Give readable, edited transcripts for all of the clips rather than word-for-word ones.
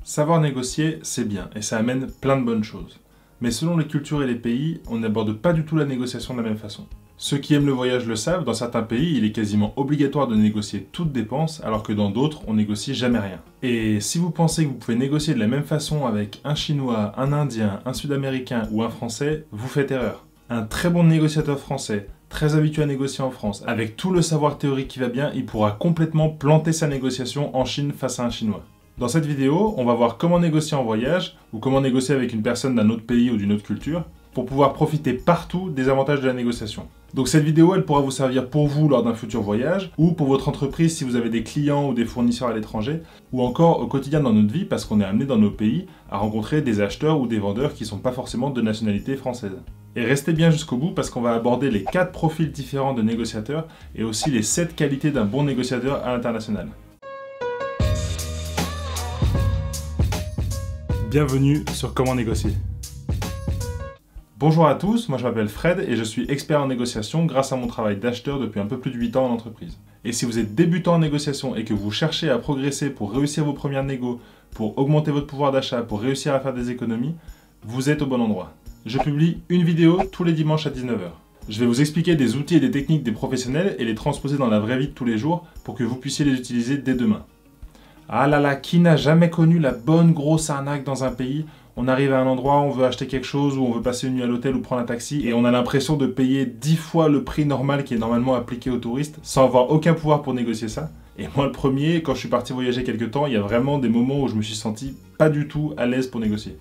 Savoir négocier, c'est bien, et ça amène plein de bonnes choses. Mais selon les cultures et les pays, on n'aborde pas du tout la négociation de la même façon. Ceux qui aiment le voyage le savent, dans certains pays, il est quasiment obligatoire de négocier toutes dépenses, alors que dans d'autres, on négocie jamais rien. Et si vous pensez que vous pouvez négocier de la même façon avec un Chinois, un Indien, un Sud-Américain ou un Français, vous faites erreur. Un très bon négociateur français, très habitué à négocier en France, avec tout le savoir théorique qui va bien, il pourra complètement planter sa négociation en Chine face à un Chinois. Dans cette vidéo, on va voir comment négocier en voyage, ou comment négocier avec une personne d'un autre pays ou d'une autre culture, pour pouvoir profiter partout des avantages de la négociation. Donc cette vidéo, elle pourra vous servir pour vous lors d'un futur voyage, ou pour votre entreprise si vous avez des clients ou des fournisseurs à l'étranger, ou encore au quotidien dans notre vie parce qu'on est amené dans nos pays à rencontrer des acheteurs ou des vendeurs qui ne sont pas forcément de nationalité française. Et restez bien jusqu'au bout parce qu'on va aborder les 4 profils différents de négociateurs et aussi les 7 qualités d'un bon négociateur à l'international. Bienvenue sur Comment négocier. Bonjour à tous, moi je m'appelle Fred et je suis expert en négociation grâce à mon travail d'acheteur depuis un peu plus de 8 ans en entreprise. Et si vous êtes débutant en négociation et que vous cherchez à progresser pour réussir vos premières négos, pour augmenter votre pouvoir d'achat, pour réussir à faire des économies, vous êtes au bon endroit. Je publie une vidéo tous les dimanches à 19 h. Je vais vous expliquer des outils et des techniques des professionnels et les transposer dans la vraie vie de tous les jours pour que vous puissiez les utiliser dès demain. Ah là là, qui n'a jamais connu la bonne grosse arnaque dans un pays? On arrive à un endroit, on veut acheter quelque chose, ou on veut passer une nuit à l'hôtel ou prendre un taxi, et on a l'impression de payer 10 fois le prix normal qui est normalement appliqué aux touristes, sans avoir aucun pouvoir pour négocier ça. Et moi le premier, quand je suis parti voyager quelques temps, il y a vraiment des moments où je me suis senti pas du tout à l'aise pour négocier.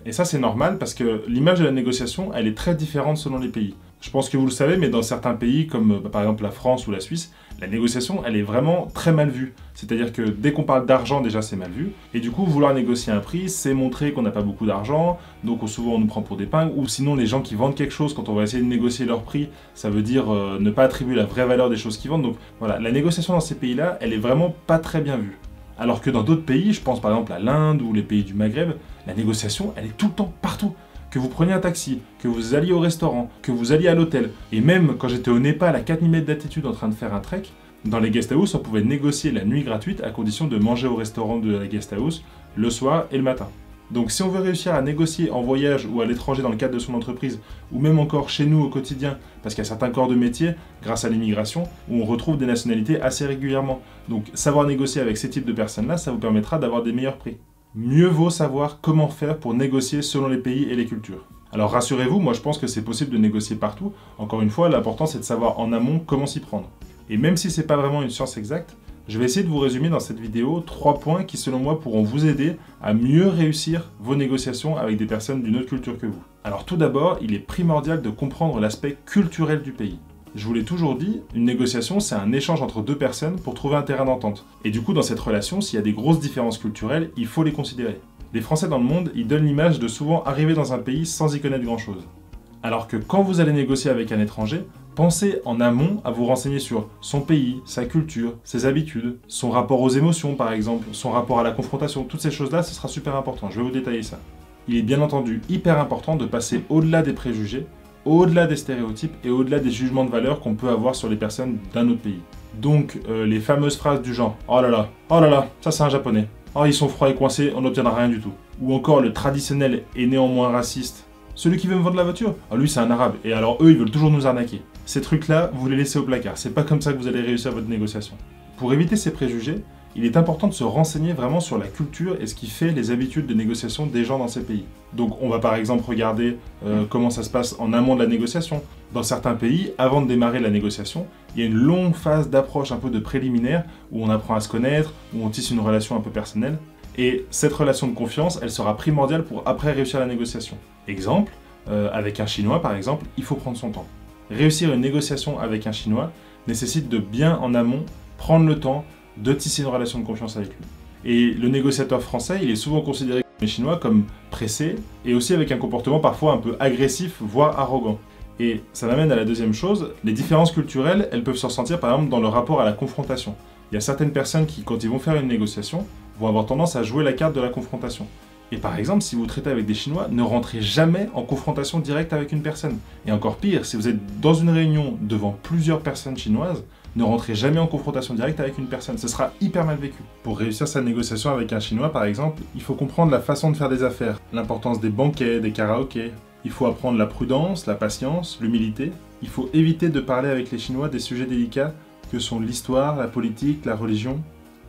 Et ça c'est normal parce que l'image de la négociation, elle est très différente selon les pays. Je pense que vous le savez, mais dans certains pays, comme par exemple la France ou la Suisse, la négociation, elle est vraiment très mal vue. C'est-à-dire que dès qu'on parle d'argent, déjà, c'est mal vu. Et du coup, vouloir négocier un prix, c'est montrer qu'on n'a pas beaucoup d'argent, donc souvent on nous prend pour des pingres, ou sinon les gens qui vendent quelque chose, quand on va essayer de négocier leur prix, ça veut dire ne pas attribuer la vraie valeur des choses qu'ils vendent. Donc voilà, la négociation dans ces pays-là, elle est vraiment pas très bien vue. Alors que dans d'autres pays, je pense par exemple à l'Inde ou les pays du Maghreb, la négociation, elle est tout le temps, partout. Que vous preniez un taxi, que vous alliez au restaurant, que vous alliez à l'hôtel. Et même quand j'étais au Népal à 4000 mètres d'altitude en train de faire un trek, dans les guest house, on pouvait négocier la nuit gratuite à condition de manger au restaurant de la guest house le soir et le matin. Donc si on veut réussir à négocier en voyage ou à l'étranger dans le cadre de son entreprise, ou même encore chez nous au quotidien, parce qu'il y a certains corps de métier, grâce à l'immigration, où on retrouve des nationalités assez régulièrement. Donc savoir négocier avec ces types de personnes-là, ça vous permettra d'avoir des meilleurs prix. Mieux vaut savoir comment faire pour négocier selon les pays et les cultures. Alors rassurez-vous, moi je pense que c'est possible de négocier partout. Encore une fois, l'important c'est de savoir en amont comment s'y prendre. Et même si c'est pas vraiment une science exacte, je vais essayer de vous résumer dans cette vidéo 3 points qui selon moi pourront vous aider à mieux réussir vos négociations avec des personnes d'une autre culture que vous. Alors tout d'abord, il est primordial de comprendre l'aspect culturel du pays. Je vous l'ai toujours dit, une négociation c'est un échange entre deux personnes pour trouver un terrain d'entente. Et du coup dans cette relation, s'il y a des grosses différences culturelles, il faut les considérer. Les Français dans le monde, ils donnent l'image de souvent arriver dans un pays sans y connaître grand chose. Alors que quand vous allez négocier avec un étranger, pensez en amont à vous renseigner sur son pays, sa culture, ses habitudes, son rapport aux émotions par exemple, son rapport à la confrontation, toutes ces choses-là, ce sera super important, je vais vous détailler ça. Il est bien entendu hyper important de passer au-delà des préjugés, au-delà des stéréotypes et au-delà des jugements de valeur qu'on peut avoir sur les personnes d'un autre pays. Donc les fameuses phrases du genre « Oh là là, ça c'est un japonais. Oh ils sont froids et coincés, on n'obtiendra rien du tout. » Ou encore le traditionnel et néanmoins raciste « Celui qui veut me vendre la voiture, ah lui c'est un arabe, et alors eux ils veulent toujours nous arnaquer. » Ces trucs-là, vous les laissez au placard, c'est pas comme ça que vous allez réussir votre négociation. Pour éviter ces préjugés, il est important de se renseigner vraiment sur la culture et ce qui fait les habitudes de négociation des gens dans ces pays. Donc on va par exemple regarder comment ça se passe en amont de la négociation. Dans certains pays, avant de démarrer la négociation, il y a une longue phase d'approche un peu de préliminaire où on apprend à se connaître, où on tisse une relation un peu personnelle. Et cette relation de confiance, elle sera primordiale pour après réussir la négociation. Exemple, avec un Chinois par exemple, il faut prendre son temps. Réussir une négociation avec un Chinois nécessite de bien en amont prendre le temps de tisser une relation de confiance avec lui. Et le négociateur français, il est souvent considéré comme les Chinois comme pressé et aussi avec un comportement parfois un peu agressif, voire arrogant. Et ça m'amène à la deuxième chose, les différences culturelles, elles peuvent se ressentir par exemple dans le rapport à la confrontation. Il y a certaines personnes qui, quand ils vont faire une négociation, vont avoir tendance à jouer la carte de la confrontation. Et par exemple, si vous traitez avec des Chinois, ne rentrez jamais en confrontation directe avec une personne. Et encore pire, si vous êtes dans une réunion devant plusieurs personnes chinoises, Ne rentrez jamais en confrontation directe avec une personne, ce sera hyper mal vécu. Pour réussir sa négociation avec un Chinois par exemple, il faut comprendre la façon de faire des affaires, l'importance des banquets, des karaokés. Il faut apprendre la prudence, la patience, l'humilité. Il faut éviter de parler avec les Chinois des sujets délicats que sont l'histoire, la politique, la religion.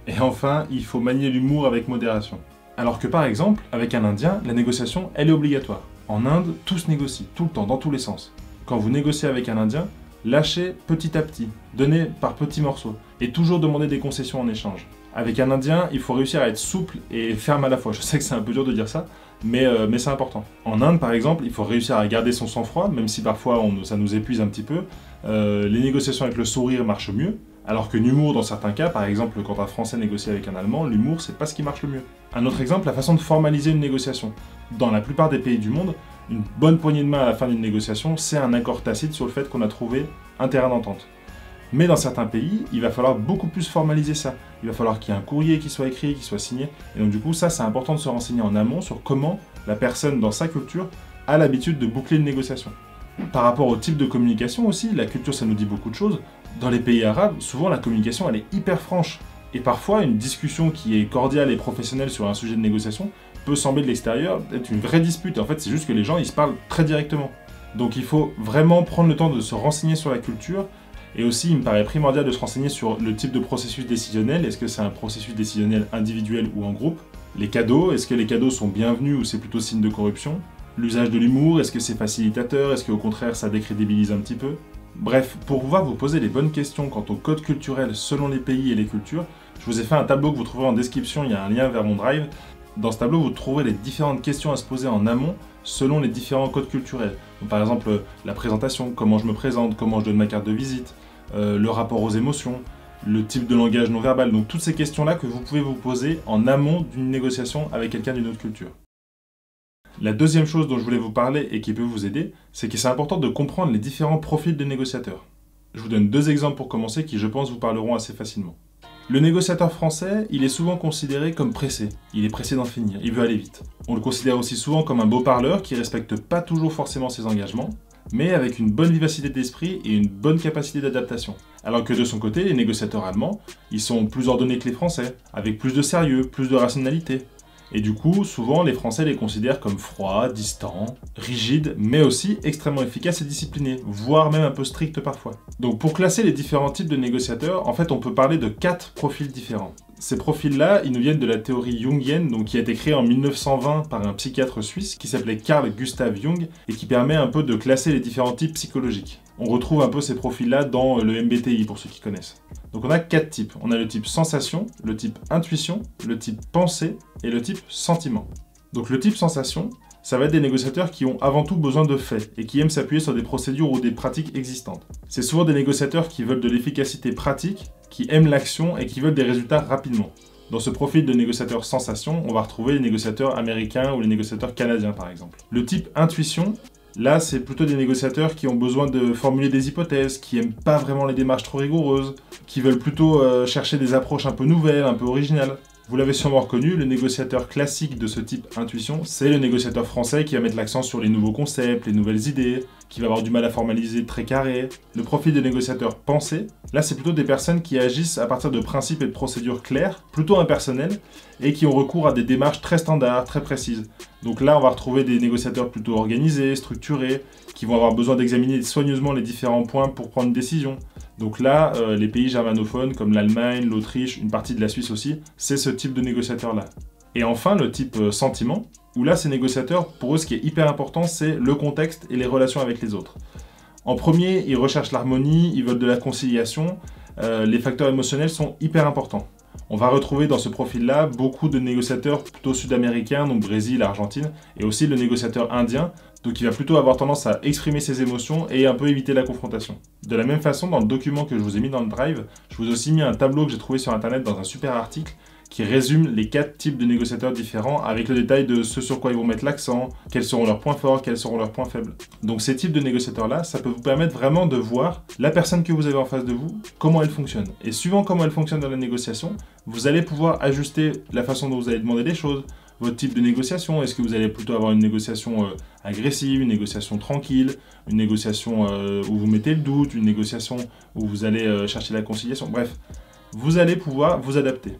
Et enfin, il faut manier l'humour avec modération. Alors que par exemple, avec un Indien, la négociation, elle est obligatoire. En Inde, tout se négocie, tout le temps, dans tous les sens. Quand vous négociez avec un Indien, lâchez petit à petit, donnez par petits morceaux, et toujours demander des concessions en échange. Avec un Indien, il faut réussir à être souple et ferme à la fois. Je sais que c'est un peu dur de dire ça, mais c'est important. En Inde, par exemple, il faut réussir à garder son sang-froid, même si parfois ça nous épuise un petit peu. Les négociations avec le sourire marchent mieux, alors que l'humour, dans certains cas, par exemple quand un Français négocie avec un Allemand, l'humour, c'est pas ce qui marche le mieux. Un autre exemple, la façon de formaliser une négociation. Dans la plupart des pays du monde, une bonne poignée de main à la fin d'une négociation, c'est un accord tacite sur le fait qu'on a trouvé un terrain d'entente. Mais dans certains pays, il va falloir beaucoup plus formaliser ça. Il va falloir qu'il y ait un courrier qui soit écrit, qui soit signé. Et donc du coup, ça, c'est important de se renseigner en amont sur comment la personne, dans sa culture, a l'habitude de boucler une négociation. Par rapport au type de communication aussi, la culture, ça nous dit beaucoup de choses. Dans les pays arabes, souvent, la communication, elle est hyper franche. Et parfois, une discussion qui est cordiale et professionnelle sur un sujet de négociation peut sembler de l'extérieur être une vraie dispute. En fait, c'est juste que les gens, ils se parlent très directement. Donc il faut vraiment prendre le temps de se renseigner sur la culture. Et aussi, il me paraît primordial de se renseigner sur le type de processus décisionnel. Est-ce que c'est un processus décisionnel individuel ou en groupe? Les cadeaux, est-ce que les cadeaux sont bienvenus ou c'est plutôt signe de corruption? L'usage de l'humour, est-ce que c'est facilitateur? Est-ce qu'au contraire, ça décrédibilise un petit peu? Bref, pour pouvoir vous poser les bonnes questions quant au code culturel selon les pays et les cultures, je vous ai fait un tableau que vous trouverez en description, il y a un lien vers mon drive. Dans ce tableau, vous trouverez les différentes questions à se poser en amont selon les différents codes culturels. Donc, par exemple, la présentation, comment je me présente, comment je donne ma carte de visite, le rapport aux émotions, le type de langage non verbal. Donc toutes ces questions-là que vous pouvez vous poser en amont d'une négociation avec quelqu'un d'une autre culture. La deuxième chose dont je voulais vous parler et qui peut vous aider, c'est que c'est important de comprendre les différents profils de négociateurs. Je vous donne deux exemples pour commencer qui, je pense, vous parleront assez facilement. Le négociateur français, il est souvent considéré comme pressé. Il est pressé d'en finir, il veut aller vite. On le considère aussi souvent comme un beau parleur qui respecte pas toujours forcément ses engagements, mais avec une bonne vivacité d'esprit et une bonne capacité d'adaptation. Alors que de son côté, les négociateurs allemands, ils sont plus ordonnés que les Français, avec plus de sérieux, plus de rationalité. Et du coup, souvent, les Français les considèrent comme froids, distants, rigides, mais aussi extrêmement efficaces et disciplinés, voire même un peu stricts parfois. Donc pour classer les différents types de négociateurs, en fait, on peut parler de 4 profils différents. Ces profils-là, ils nous viennent de la théorie jungienne, donc qui a été créée en 1920 par un psychiatre suisse qui s'appelait Carl Gustav Jung et qui permet un peu de classer les différents types psychologiques. On retrouve un peu ces profils-là dans le MBTI pour ceux qui connaissent. Donc on a 4 types. On a le type sensation, le type intuition, le type pensée et le type sentiment. Donc le type sensation, ça va être des négociateurs qui ont avant tout besoin de faits et qui aiment s'appuyer sur des procédures ou des pratiques existantes. C'est souvent des négociateurs qui veulent de l'efficacité pratique, qui aiment l'action et qui veulent des résultats rapidement. Dans ce profil de négociateur sensation, on va retrouver les négociateurs américains ou les négociateurs canadiens par exemple. Le type intuition, là c'est plutôt des négociateurs qui ont besoin de formuler des hypothèses, qui aiment pas vraiment les démarches trop rigoureuses, qui veulent plutôt chercher des approches un peu nouvelles, un peu originales. Vous l'avez sûrement reconnu, le négociateur classique de ce type intuition, c'est le négociateur français qui va mettre l'accent sur les nouveaux concepts, les nouvelles idées, qui va avoir du mal à formaliser très carré. Le profil des négociateurs pensés, là c'est plutôt des personnes qui agissent à partir de principes et de procédures claires, plutôt impersonnelles, et qui ont recours à des démarches très standards, très précises. Donc là on va retrouver des négociateurs plutôt organisés, structurés, qui vont avoir besoin d'examiner soigneusement les différents points pour prendre une décision. Donc là, les pays germanophones comme l'Allemagne, l'Autriche, une partie de la Suisse aussi, c'est ce type de négociateur-là. Et enfin, le type sentiment, où là, ces négociateurs, pour eux, ce qui est hyper important, c'est le contexte et les relations avec les autres. En premier, ils recherchent l'harmonie, ils veulent de la conciliation, les facteurs émotionnels sont hyper importants. On va retrouver dans ce profil-là beaucoup de négociateurs plutôt sud-américains, donc Brésil, Argentine, et aussi le négociateur indien, donc il va plutôt avoir tendance à exprimer ses émotions et un peu éviter la confrontation. De la même façon, dans le document que je vous ai mis dans le drive, je vous ai aussi mis un tableau que j'ai trouvé sur internet dans un super article qui résume les 4 types de négociateurs différents avec le détail de ce sur quoi ils vont mettre l'accent, quels seront leurs points forts, quels seront leurs points faibles. Donc ces types de négociateurs-là, ça peut vous permettre vraiment de voir la personne que vous avez en face de vous, comment elle fonctionne. Et suivant comment elle fonctionne dans la négociation, vous allez pouvoir ajuster la façon dont vous allez demander les choses, votre type de négociation. Est-ce que vous allez plutôt avoir une négociation agressive, une négociation tranquille, une négociation où vous mettez le doute, une négociation où vous allez chercher la conciliation. Bref, vous allez pouvoir vous adapter.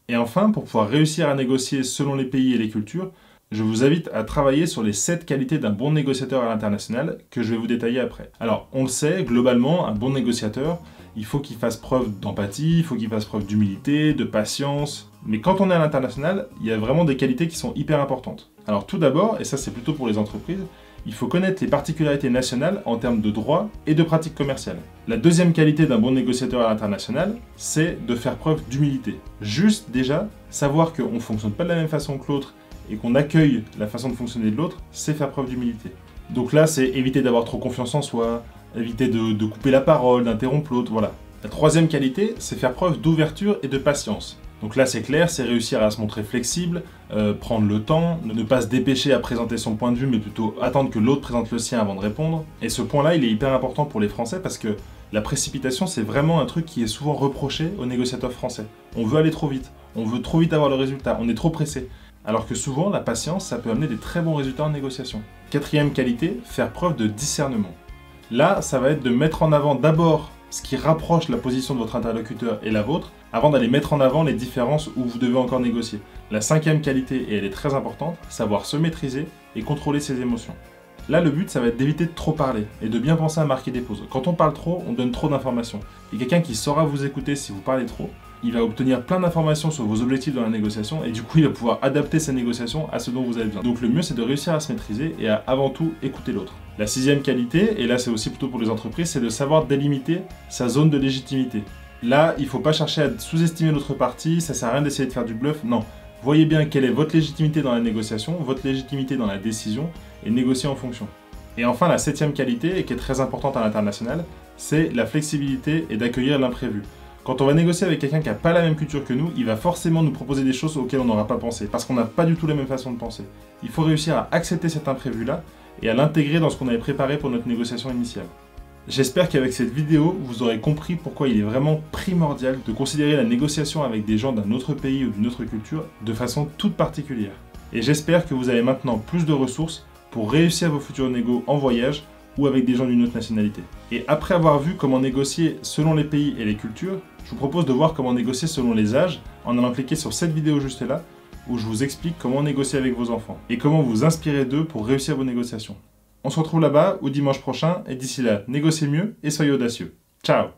Et enfin, pour pouvoir réussir à négocier selon les pays et les cultures, je vous invite à travailler sur les 7 qualités d'un bon négociateur à l'international que je vais vous détailler après. Alors, on le sait, globalement, un bon négociateur, il faut qu'il fasse preuve d'empathie, il faut qu'il fasse preuve d'humilité, de patience. Mais quand on est à l'international, il y a vraiment des qualités qui sont hyper importantes. Alors tout d'abord, et ça c'est plutôt pour les entreprises, il faut connaître les particularités nationales en termes de droit et de pratiques commerciales. La deuxième qualité d'un bon négociateur à l'international, c'est de faire preuve d'humilité. Juste déjà, savoir qu'on ne fonctionne pas de la même façon que l'autre et qu'on accueille la façon de fonctionner de l'autre, c'est faire preuve d'humilité. Donc là, c'est éviter d'avoir trop confiance en soi, éviter de couper la parole, d'interrompre l'autre, voilà. La troisième qualité, c'est faire preuve d'ouverture et de patience. Donc là, c'est clair, c'est réussir à se montrer flexible, prendre le temps, ne pas se dépêcher à présenter son point de vue, mais plutôt attendre que l'autre présente le sien avant de répondre. Et ce point-là, il est hyper important pour les Français parce que la précipitation, c'est vraiment un truc qui est souvent reproché aux négociateurs français. On veut aller trop vite, on veut trop vite avoir le résultat, on est trop pressé. Alors que souvent, la patience, ça peut amener des très bons résultats en négociation. Quatrième qualité, faire preuve de discernement. Là, ça va être de mettre en avant d'abord ce qui rapproche la position de votre interlocuteur et la vôtre, avant d'aller mettre en avant les différences où vous devez encore négocier. La cinquième qualité, et elle est très importante, savoir se maîtriser et contrôler ses émotions. Là, le but, ça va être d'éviter de trop parler et de bien penser à marquer des pauses. Quand on parle trop, on donne trop d'informations. Et quelqu'un qui saura vous écouter si vous parlez trop, il va obtenir plein d'informations sur vos objectifs dans la négociation et du coup, il va pouvoir adapter sa négociation à ce dont vous avez besoin. Donc le mieux, c'est de réussir à se maîtriser et à avant tout écouter l'autre. La sixième qualité, et là c'est aussi plutôt pour les entreprises, c'est de savoir délimiter sa zone de légitimité. Là, il ne faut pas chercher à sous-estimer l'autre partie, ça sert à rien d'essayer de faire du bluff, non. Voyez bien quelle est votre légitimité dans la négociation, votre légitimité dans la décision, et négociez en fonction. Et enfin, la septième qualité, et qui est très importante à l'international, c'est la flexibilité et d'accueillir l'imprévu. Quand on va négocier avec quelqu'un qui n'a pas la même culture que nous, il va forcément nous proposer des choses auxquelles on n'aura pas pensé, parce qu'on n'a pas du tout la même façon de penser. Il faut réussir à accepter cet imprévu-là, et à l'intégrer dans ce qu'on avait préparé pour notre négociation initiale. J'espère qu'avec cette vidéo, vous aurez compris pourquoi il est vraiment primordial de considérer la négociation avec des gens d'un autre pays ou d'une autre culture de façon toute particulière. Et j'espère que vous avez maintenant plus de ressources pour réussir vos futurs négos en voyage ou avec des gens d'une autre nationalité. Et après avoir vu comment négocier selon les pays et les cultures, je vous propose de voir comment négocier selon les âges en allant cliquer sur cette vidéo juste là, où je vous explique comment négocier avec vos enfants et comment vous inspirer d'eux pour réussir vos négociations. On se retrouve là-bas ou dimanche prochain et d'ici là, négociez mieux et soyez audacieux. Ciao!